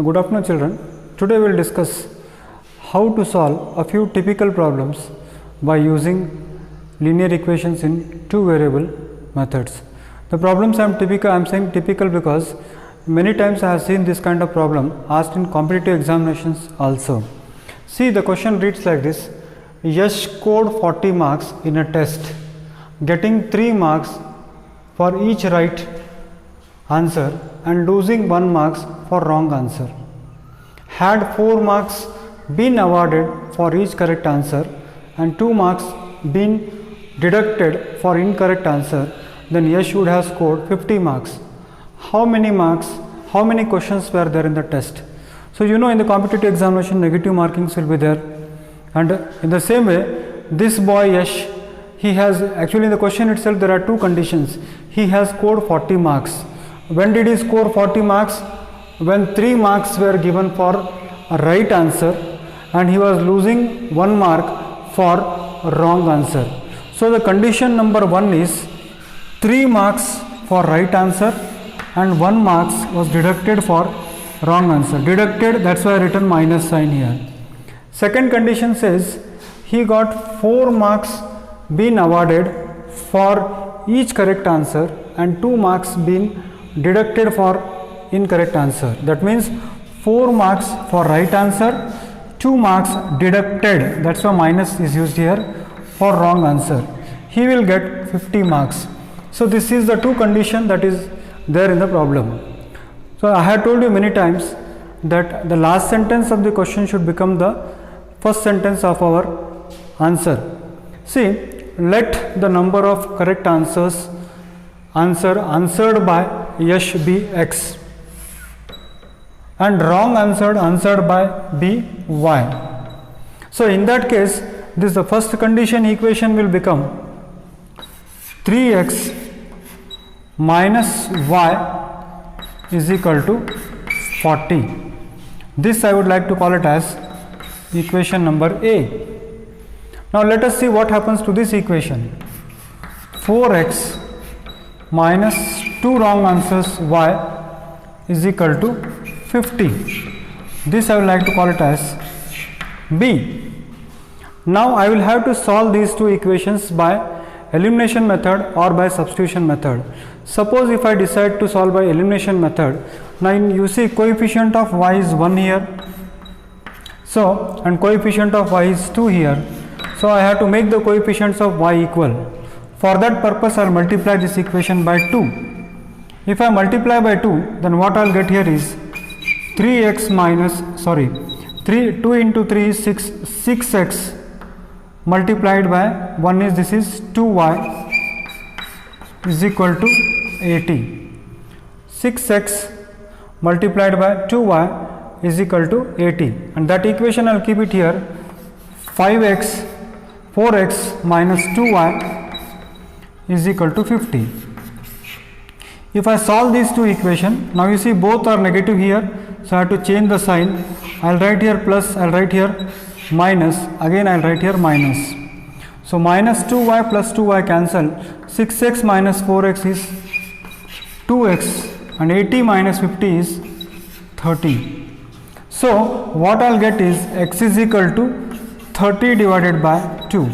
Good afternoon children. Today we will discuss how to solve a few typical problems by using linear equations in two variable methods. The problems I am saying typical because many times I have seen this kind of problem asked in competitive examinations also. See, the question reads like this: Yash scored 40 marks in a test, getting 3 marks for each right answer and losing 1 marks for wrong answer. Had 4 marks been awarded for each correct answer and 2 marks been deducted for incorrect answer, then Yash would have scored 50 marks. How many questions were there in the test? So you know, in the competitive examination negative markings will be there, and in the same way this boy Yash, he has actually in the question itself there are two conditions. He has scored 40 marks. When did he score 40 marks? When 3 marks were given for a right answer and he was losing 1 mark for wrong answer. So the condition number 1 is 3 marks for right answer and 1 marks was deducted for wrong answer. Deducted, that's why I written minus sign here. Second condition says he got 4 marks been awarded for each correct answer and 2 marks been deducted for incorrect answer. That means 4 marks for right answer, 2 marks deducted, that's why minus is used here, for wrong answer. He will get 50 marks. So this is the two condition that is there in the problem. So I have told you many times that the last sentence of the question should become the first sentence of our answer. See, let the number of correct answers answered by Yash be X and wrong answered by be Y. So in that case, this the first condition equation will become 3x minus y is equal to 40. This I would like to call it as equation number A. Now let us see what happens to this equation. 4x minus 2 wrong answers y is equal to 50. This I would like to call it as B. Now I will have to solve these two equations by elimination method or by substitution method. Suppose if I decide to solve by elimination method, now you see coefficient of y is 1 here, so and coefficient of y is 2 here, so I have to make the coefficients of y equal. For that purpose I will multiply this equation by 2. If I multiply by 2, then what I will get here is 2 into 3 is 6x multiplied by 1 is this is 2y is equal to 80. 6x multiplied by 2y is equal to 80, and that equation I will keep it here. 4x minus 2y is equal to 50. If I solve these two equations, now you see both are negative here, so I have to change the sign. I will write here plus, I will write here minus, again I will write here minus. So minus 2y plus 2y cancel, 6x minus 4x is 2x and 80 minus 50 is 30. So what I will get is x is equal to 30 divided by 2,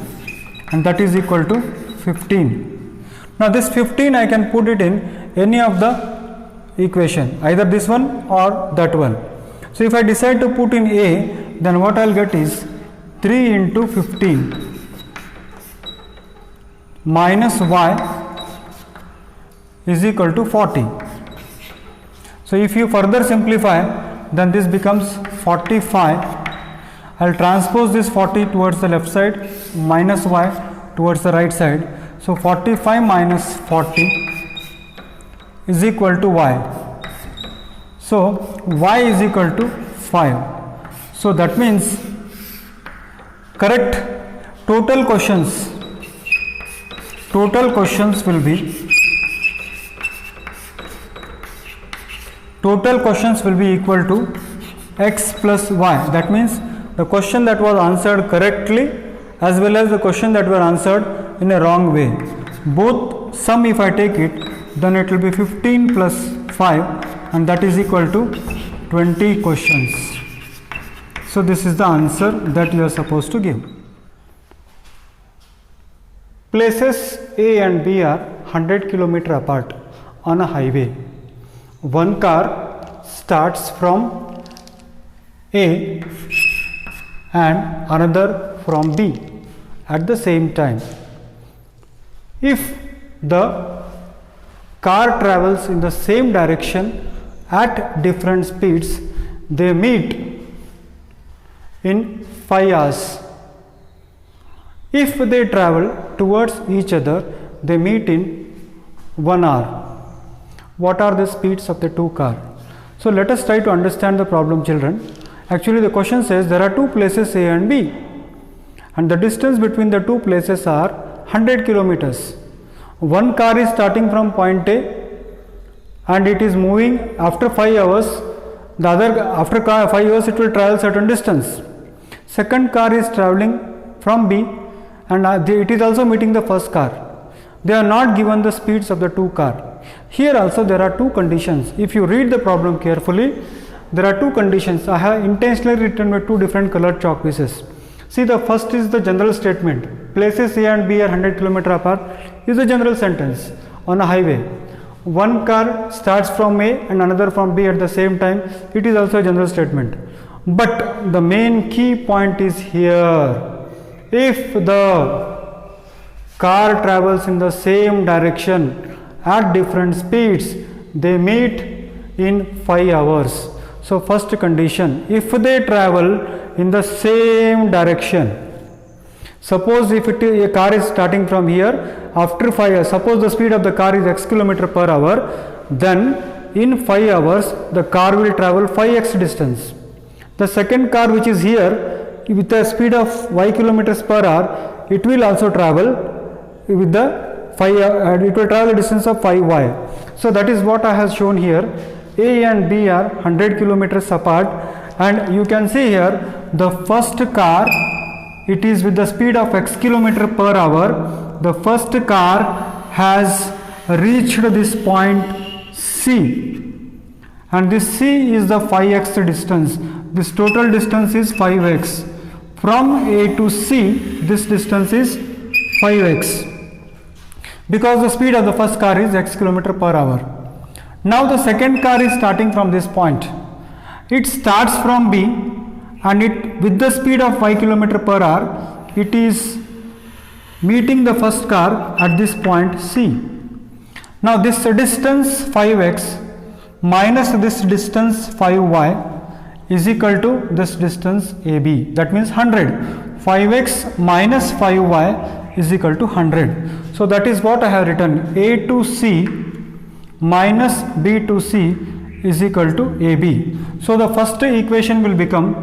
and that is equal to 15. Now this 15 I can put it in any of the equation, either this one or that one. So if I decide to put in A, then what I will get is 3 into 15 minus y is equal to 40. So if you further simplify, then this becomes 45. I will transpose this 40 towards the left side, minus y towards the right side. So 45 minus 40 is equal to y. So y is equal to 5. So that means correct total questions will be equal to x plus y. That means the question that was answered correctly as well as the question that were answered in a wrong way. Both sum if I take it, then it will be 15 plus 5 and that is equal to 20 questions. So this is the answer that you are supposed to give. Places A and B are 100 km apart on a highway. One car starts from A and another from B at the same time. If the car travels in the same direction at different speeds, they meet in 5 hours. If they travel towards each other, they meet in 1 hour. What are the speeds of the two cars? So let us try to understand the problem, children. Actually, the question says there are two places A and B, and the distance between the two places are 100 kilometers. One car is starting from point A and it is moving after 5 hours. The other, after 5 hours, it will travel certain distance. Second car is traveling from B and it is also meeting the first car. They are not given the speeds of the two cars. Here also there are two conditions. If you read the problem carefully, there are two conditions. I have intentionally written with two different colored chalk pieces. See, the first is the general statement. Places A and B are 100 km apart is a general sentence on a highway. One car starts from A and another from B at the same time. It is also a general statement. But the main key point is here. If the car travels in the same direction at different speeds, they meet in 5 hours. So first condition, if they travel in the same direction, suppose if a car is starting from here, after 5 hours, suppose the speed of the car is x km per hour, then in 5 hours the car will travel 5x distance. The second car which is here with a speed of y kilometers per hour, it will also travel with the 5, it will travel a distance of 5y. So that is what I have shown here. A and B are 100 kilometers apart, and you can see here the first car, it is with the speed of x kilometer per hour. The first car has reached this point C, and this C is the 5x distance. This total distance is 5x. From A to C, this distance is 5x, because the speed of the first car is x km per hour. Now the second car is starting from this point. It starts from B and it with the speed of 5 km per hour, it is meeting the first car at this point C. Now this distance 5x minus this distance 5y is equal to this distance AB. That means 100. 5x minus 5y is equal to 100. So that is what I have written. A to C minus B to C is equal to AB. So the first equation will become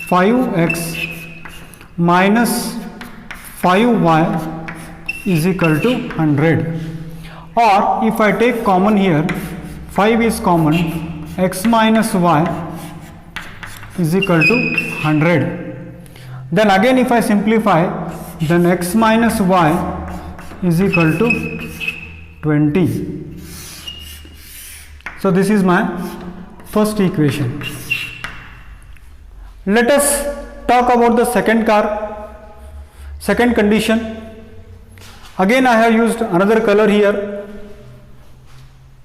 5x minus 5y is equal to 100. Or if I take common here, 5 is common, x minus y is equal to 100. Then again if I simplify, then x minus y is equal to 20. So this is my first equation. Let us talk about the second car, second condition. Again I have used another color here.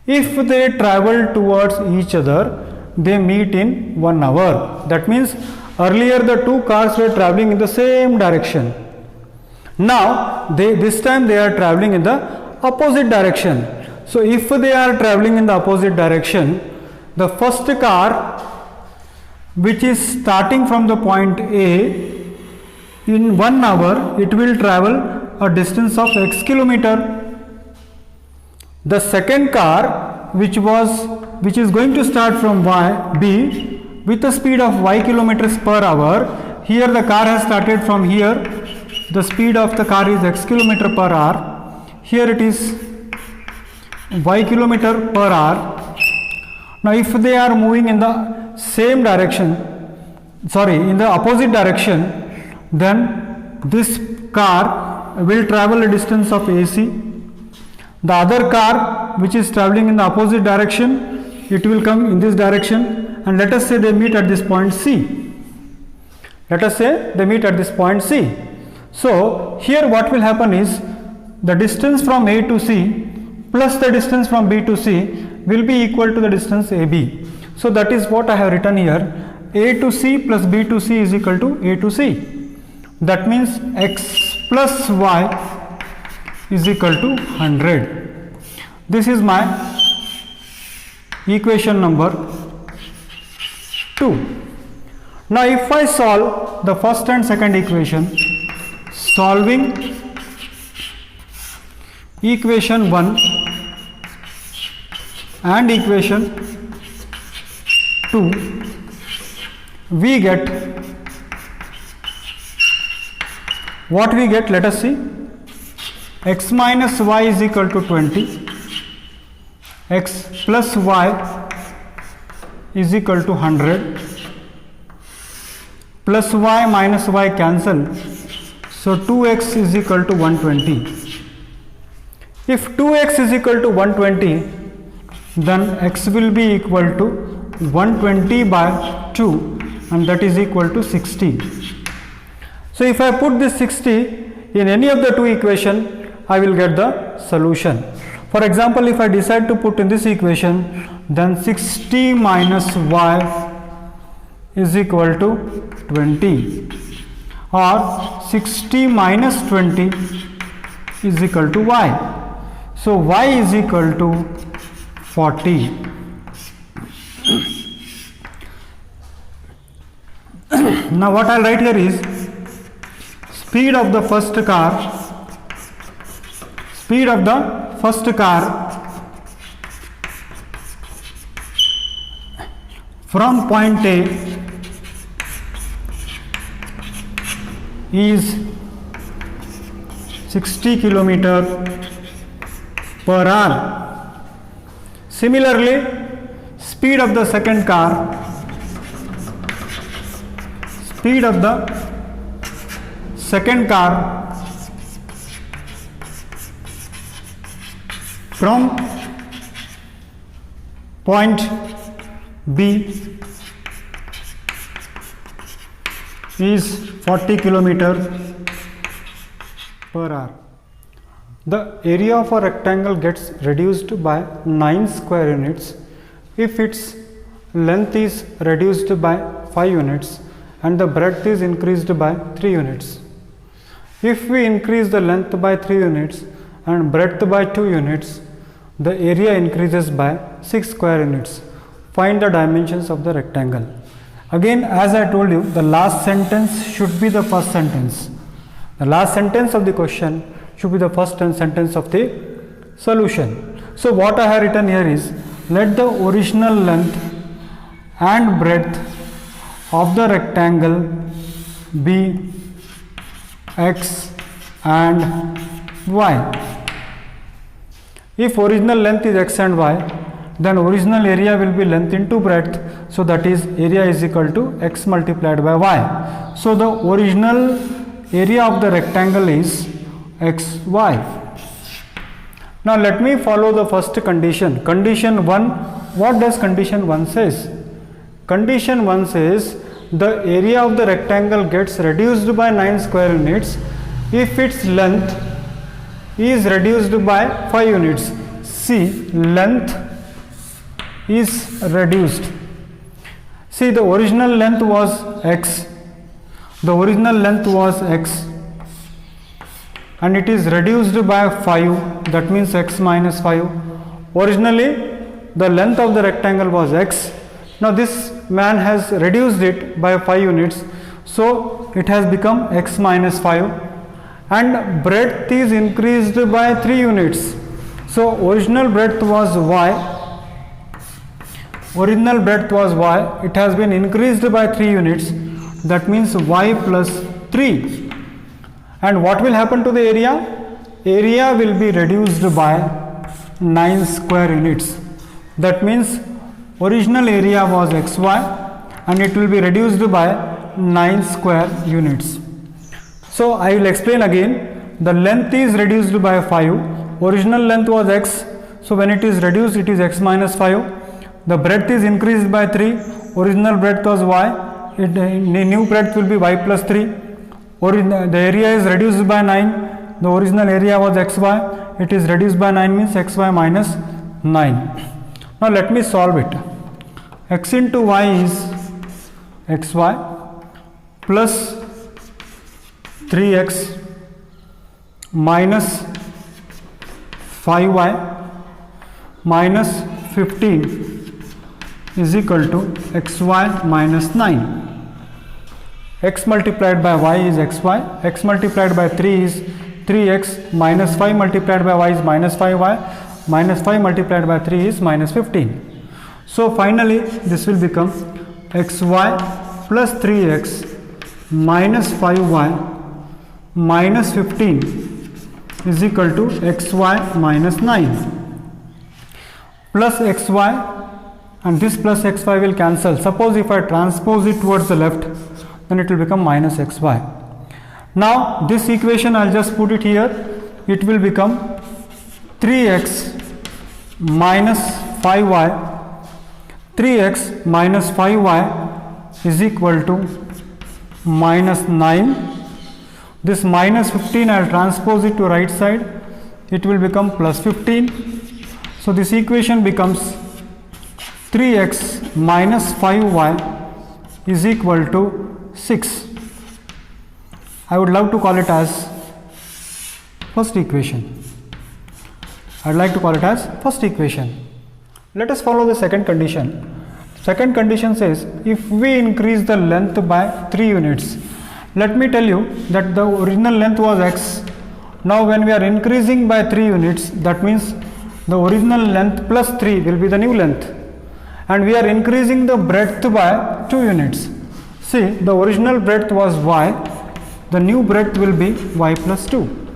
If they travel towards each other, they meet in 1 hour. That means earlier the two cars were traveling in the same direction. Now this time they are traveling in the opposite direction. So if they are traveling in the opposite direction, the first car which is starting from the point A, in 1 hour it will travel a distance of x kilometer. The second car which is going to start from B with a speed of y kilometers per hour, here the car has started from here, the speed of the car is x kilometer per hour, here it is y kilometer per hour. Now if they are moving in the same direction, in the opposite direction, then this car will travel a distance of AC. The other car which is traveling in the opposite direction, it will come in this direction, and let us say they meet at this point C. Let us say they meet at this point C. So here what will happen is the distance from A to C plus the distance from B to C will be equal to the distance AB. So that is what I have written here. A to C plus B to C is equal to A to C. That means x plus y is equal to 100. This is my equation number 2. Now if I solve the first and second equation, solving equation 1 and equation 2, we get what we get. Let us see. X minus y is equal to 20, x plus y is equal to 100, plus y minus y cancel, so 2x is equal to 120. If 2x is equal to 120, then x will be equal to 120 by 2, and that is equal to 60. So if I put this 60 in any of the two equations, I will get the solution. For example, if I decide to put in this equation, then 60 minus y is equal to 20, or 60 minus 20 is equal to y. So y is equal to 40. Now what I'll write here is speed of the first car from point A is 60 km per hour. Similarly, speed of the second car from point B is 40 km per hour. The area of a rectangle gets reduced by 9 square units if its length is reduced by 5 units and the breadth is increased by 3 units. If we increase the length by 3 units and breadth by 2 units, the area increases by 6 square units. Find the dimensions of the rectangle. Again, as I told you, the last sentence should be the first sentence. The last sentence of the question should be the first sentence of the solution. So what I have written here is, let the original length and breadth of the rectangle be x and y. If original length is x and y, then original area will be length into breadth, so that is area is equal to x multiplied by y. So the original area of the rectangle is xy. Now let me follow the first condition. Condition 1, what does condition 1 says? Condition 1 says the area of the rectangle gets reduced by 9 square units if its length is reduced by 5 units. See, length is reduced. See, the original length was x. The original length was x and it is reduced by 5, that means x minus 5. Originally the length of the rectangle was x. Now this man has reduced it by 5 units, so it has become x minus 5, and breadth is increased by 3 units. So original breadth was y. Original breadth was y. It has been increased by 3 units. That means y plus 3. And what will happen to the area? Area will be reduced by 9 square units. That means original area was xy and it will be reduced by 9 square units. So I will explain again. The length is reduced by 5. Original length was x. So when it is reduced, it is x minus 5. The breadth is increased by 3. original breadth was y, the new breadth will be y plus 3. The area is reduced by 9, the original area was xy, it is reduced by 9 means xy minus 9. Now let me solve it. X into y is xy plus 3x minus 5y minus 15 is equal to xy minus 9. X multiplied by y is xy, x multiplied by 3 is 3x, minus 5 multiplied by y is minus 5y, minus 5 multiplied by 3 is minus 15. So finally this will become xy plus 3x minus 5y minus 15 is equal to xy minus 9 plus xy, and this plus xy will cancel. Suppose if I transpose it towards the left, then it will become minus xy. Now this equation I will just put it here, it will become 3x minus 5y, 3x minus 5y is equal to minus 9. This minus 15 I will transpose it to right side, it will become plus 15. So this equation becomes 3x minus 5y is equal to 6. I would love to call it as first equation. I would like to call it as first equation. Let us follow the second condition. Second condition says if we increase the length by 3 units. Let me tell you that the original length was x. Now when we are increasing by 3 units, that means the original length plus 3 will be the new length. And we are increasing the breadth by 2 units. See, the original breadth was y, the new breadth will be y plus 2.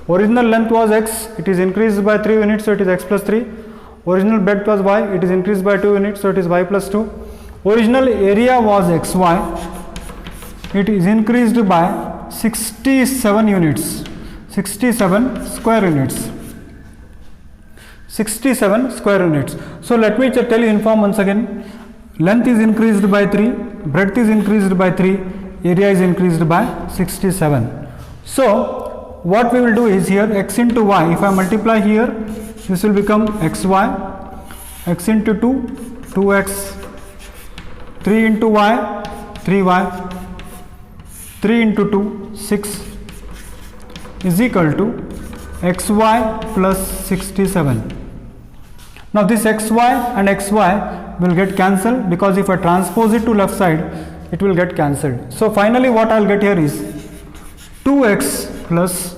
Original length was x, it is increased by 3 units, so it is x plus 3. Original breadth was y, it is increased by 2 units, so it is y plus 2. Original area was xy, it is increased by 67 units, 67 square units. 67 square units. So let me tell you inform once again. Length is increased by 3, breadth is increased by 3, area is increased by 67. So what we will do is here x into y, if I multiply here, this will become xy, x into 2, 2x, 3 into y, 3y, 3 into 2, 6 is equal to xy plus 67. Now this xy and xy will get cancelled because if I transpose it to left side, it will get cancelled. So finally what I will get here is 2x plus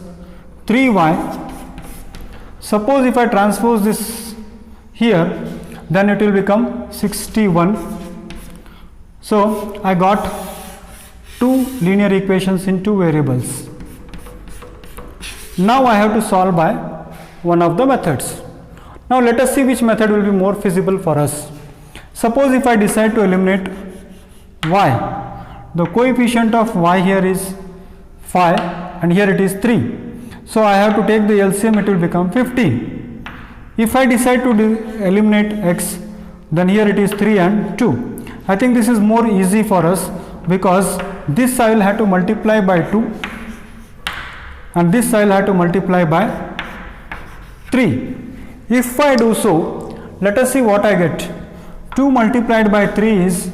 3y. Suppose if I transpose this here, then it will become 61. So I got 2 linear equations in 2 variables. Now I have to solve by one of the methods. Now let us see which method will be more feasible for us. Suppose if I decide to eliminate y, the coefficient of y here is 5 and here it is 3. So I have to take the LCM, it will become 15. If I decide to eliminate x, then here it is 3 and 2. I think this is more easy for us because this I will have to multiply by 2 and this I will have to multiply by 3. If I do so, let us see what I get. 2 multiplied by 3 is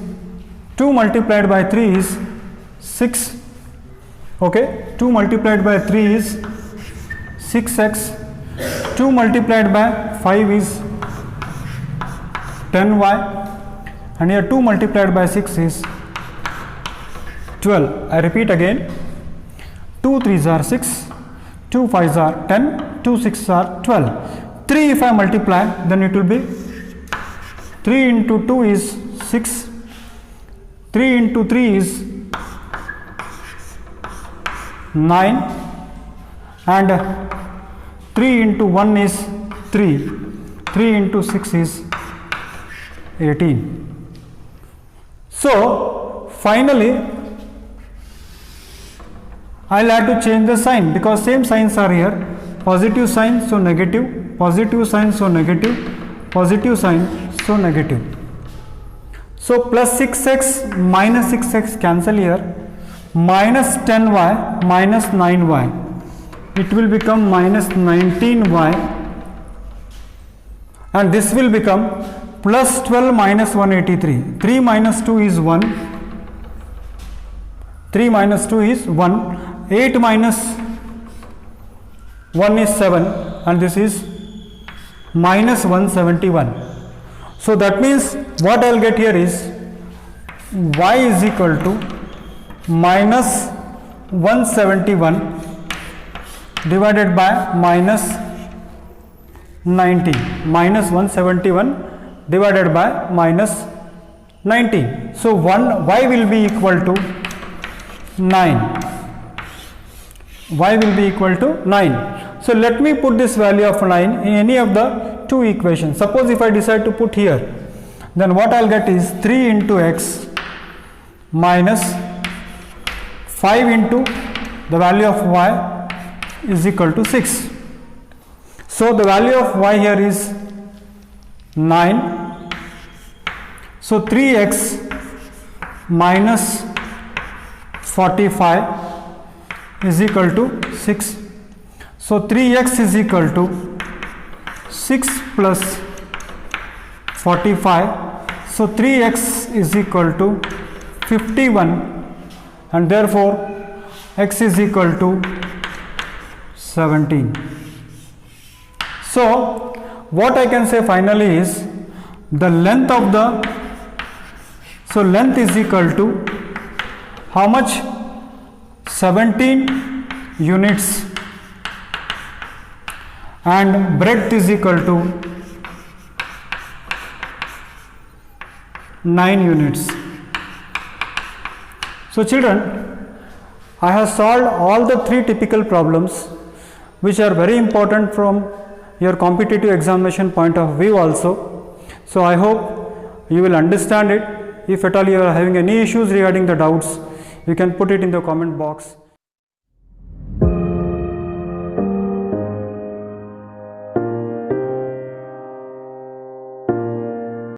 6. Okay, 2 multiplied by 3 is 6x. 2 multiplied by 5 is 10y, and here 2 multiplied by 6 is 12. I repeat again, 2 3s are 6, 2 5s are 10, 2 6s are 12. 3 if I multiply, then it will be 3 into 2 is 6, 3 into 3 is 9, and 3 into 1 is 3, 3 into 6 is 18. So finally I will have to change the sign because same signs are here, positive sign so negative, positive sign so negative, positive sign so negative. So plus 6x minus 6x cancel here, minus 10y minus 9y, it will become minus 19y, and this will become plus 12 minus 183. 3 minus 2 is 1, 3 minus 2 is 1, 8 minus 1 is 7, and this is minus 171. So that means what I will get here is y is equal to minus 171 divided by minus 19, minus 171 divided by minus 19. So y will be equal to 9. Y will be equal to 9. So let me put this value of 9 in any of the two equations. Suppose if I decide to put here, then what I will get is 3 into x minus 5 into the value of y is equal to 6. So the value of y here is 9. So 3x minus 45 is equal to 6. So 3x is equal to 6 plus 45. So 3x is equal to 51, and therefore x is equal to 17. So what I can say finally is the length of the, so length is equal to how much? 17 units, and breadth is equal to 9 units. So children, I have solved all the three typical problems which are very important from your competitive examination point of view also. So I hope you will understand it. If at all you are having any issues regarding the doubts, you can put it in the comment box.